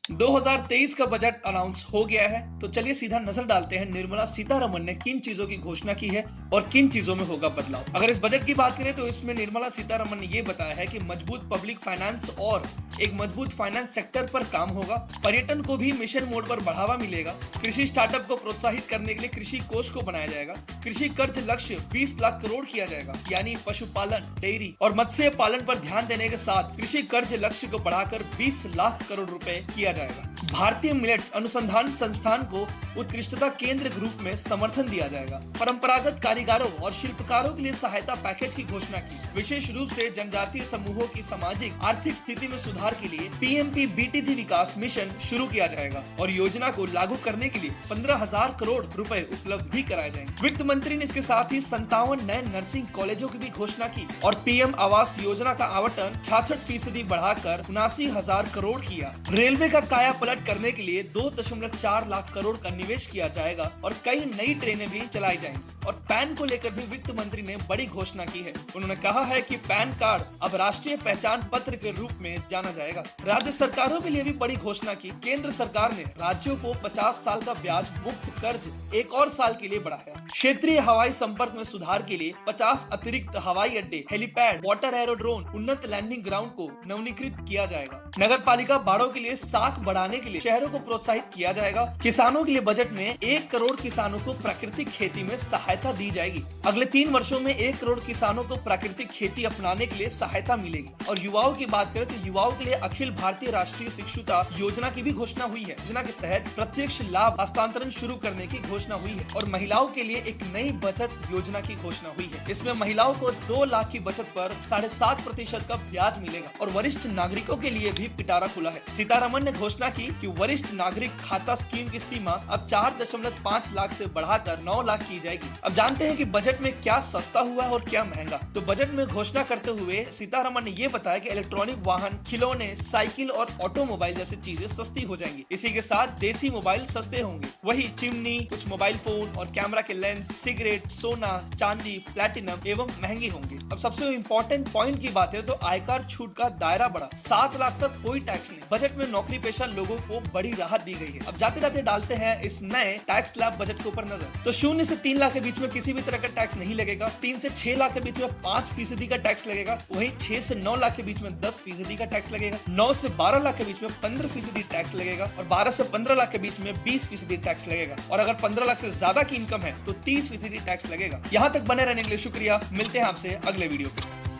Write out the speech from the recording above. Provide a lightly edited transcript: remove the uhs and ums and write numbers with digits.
2023 का budget announce हो गया है, तो चलिए सीधा नजर डालते हैं निर्मला सीतारमण ने किन चीजों की घोषणा की है और किन चीजों में होगा बदलाव। अगर इस बजट की बात करें तो इसमें निर्मला सीतारमण ने यह बताया है कि मजबूत पब्लिक फाइनेंस और एक मजबूत फाइनेंस सेक्टर पर काम होगा। पर्यटन को भी मिशन मोड पर बढ़ावा मिलेगा। कृषि स्टार्टअप को प्रोत्साहित करने के लिए कृषि कोष को बनाया जाएगा। कृषि कर्ज लक्ष्य 20 लाख करोड़ किया जाएगा, यानी पशुपालन, डेयरी और मत्स्य पालन पर ध्यान देने के साथ कृषि कर्ज लक्ष्य को बढ़ाकर 20 लाख करोड़ रुपए किया जाएगा। भारतीय मिलेट्स अनुसंधान संस्थान को उत्कृष्टता केंद्र के रूप में समर्थन दिया जाएगा। परंपरागत कारीगरों और शिल्पकारों के लिए सहायता पैकेज की घोषणा की। विशेष रूप से जनजातीय समूहों की सामाजिक आर्थिक स्थिति में सुधार के लिए पीएमपी बीटीजी विकास मिशन शुरू किया जाएगा और योजना को लागू करने के लिए 15,000 करोड़ रुपए उपलब्ध भी कराए जाएंगे। वित्त मंत्री ने इसके साथ ही 57 नए नर्सिंग कॉलेजों की भी घोषणा की और पीएम आवास योजना का आवंटन 66% बढ़ाकर 79,000 करोड़ किया। रेलवे का काया पलट करने के लिए 2.4 लाख करोड़ का निवेश किया जाएगा और कई नई ट्रेनें भी चलाई जाएंगी। और पैन को लेकर भी वित्त मंत्री ने बड़ी घोषणा की है। उन्होंने कहा है कि पैन कार्ड अब राष्ट्रीय पहचान पत्र के रूप में जाना जाएगा। राज्य सरकारों के लिए भी बड़ी घोषणा की। केंद्र सरकार ने राज्यों को 50 साल का ब्याज मुक्त कर्ज एक और साल के लिए बढ़ाया। क्षेत्रीय हवाई संपर्क में सुधार के लिए 50 अतिरिक्त हवाई अड्डे, हेलीपैड, वाटर एरोड्रोम, उन्नत लैंडिंग ग्राउंड को नवीनीकृत किया जाएगा। नगर पालिका बाड़ों के लिए साख बढ़ाने के लिए शहरों को प्रोत्साहित किया जाएगा। किसानों के लिए बजट में 1 करोड़ किसानों को प्राकृतिक खेती में सहायता दी जाएगी। अगले 3 वर्षों में 1 करोड़ किसानों को प्राकृतिक खेती अपनाने के लिए सहायता मिलेगी। और युवाओं की बात करें तो युवाओं के लिए अखिल भारतीय राष्ट्रीय शिक्षुता योजना की भी घोषणा हुई है। योजना के तहत प्रत्यक्ष लाभ हस्तांतरण शुरू करने की घोषणा हुई है। और महिलाओं के लिए एक नई बचत योजना की घोषणा हुई है। इसमें महिलाओं को 2 लाख की बचत पर 7.5% का ब्याज मिलेगा। और वरिष्ठ नागरिकों के लिए भी पिटारा खुला है। सीतारमण ने घोषणा की कि वरिष्ठ नागरिक खाता स्कीम की सीमा अब 4.5 लाख से बढ़ाकर 9 लाख की जाएगी। अब जानते हैं कि बजट में क्या सस्ता हुआ और क्या महंगा। तो बजट में घोषणा करते हुए सीतारमण ने यह बताया कि इलेक्ट्रॉनिक वाहन, खिलौने, साइकिल और ऑटोमोबाइल जैसी चीजें सस्ती हो जाएंगी। इसी के साथ देसी मोबाइल सस्ते होंगे। वही चिमनी, कुछ मोबाइल फोन और कैमरा के लेंस, सिगरेट, सोना, चांदी, प्लैटिनम एवं महंगी होंगी। अब सबसे इम्पोर्टेंट पॉइंट की बात है तो आयकर छूट का दायरा बढ़ा। 7 लाख तक कोई टैक्स नहीं। बजट में नौकरी पेशा लोगों को बड़ी राहत दी गई है। अब जाते जाते डालते हैं इस नए टैक्स स्लैब बजट के ऊपर नजर। तो 0 से 3 लाख के बीच में किसी भी तरह का टैक्स नहीं लगेगा। 3 से 6 लाख के बीच में 5% का टैक्स लगेगा। वहीं 6 से 9 लाख के बीच में 10% का टैक्स लगेगा। 9 से 12 लाख के बीच में 15% टैक्स लगेगा और 12 से 15 लाख के बीच में 20% टैक्स लगेगा। और अगर 15 लाख से ज्यादा की इनकम है तो 30% टैक्स लगेगा। यहाँ तक बने रहने के लिए शुक्रिया। मिलते हैं आपसे अगले वीडियो पे।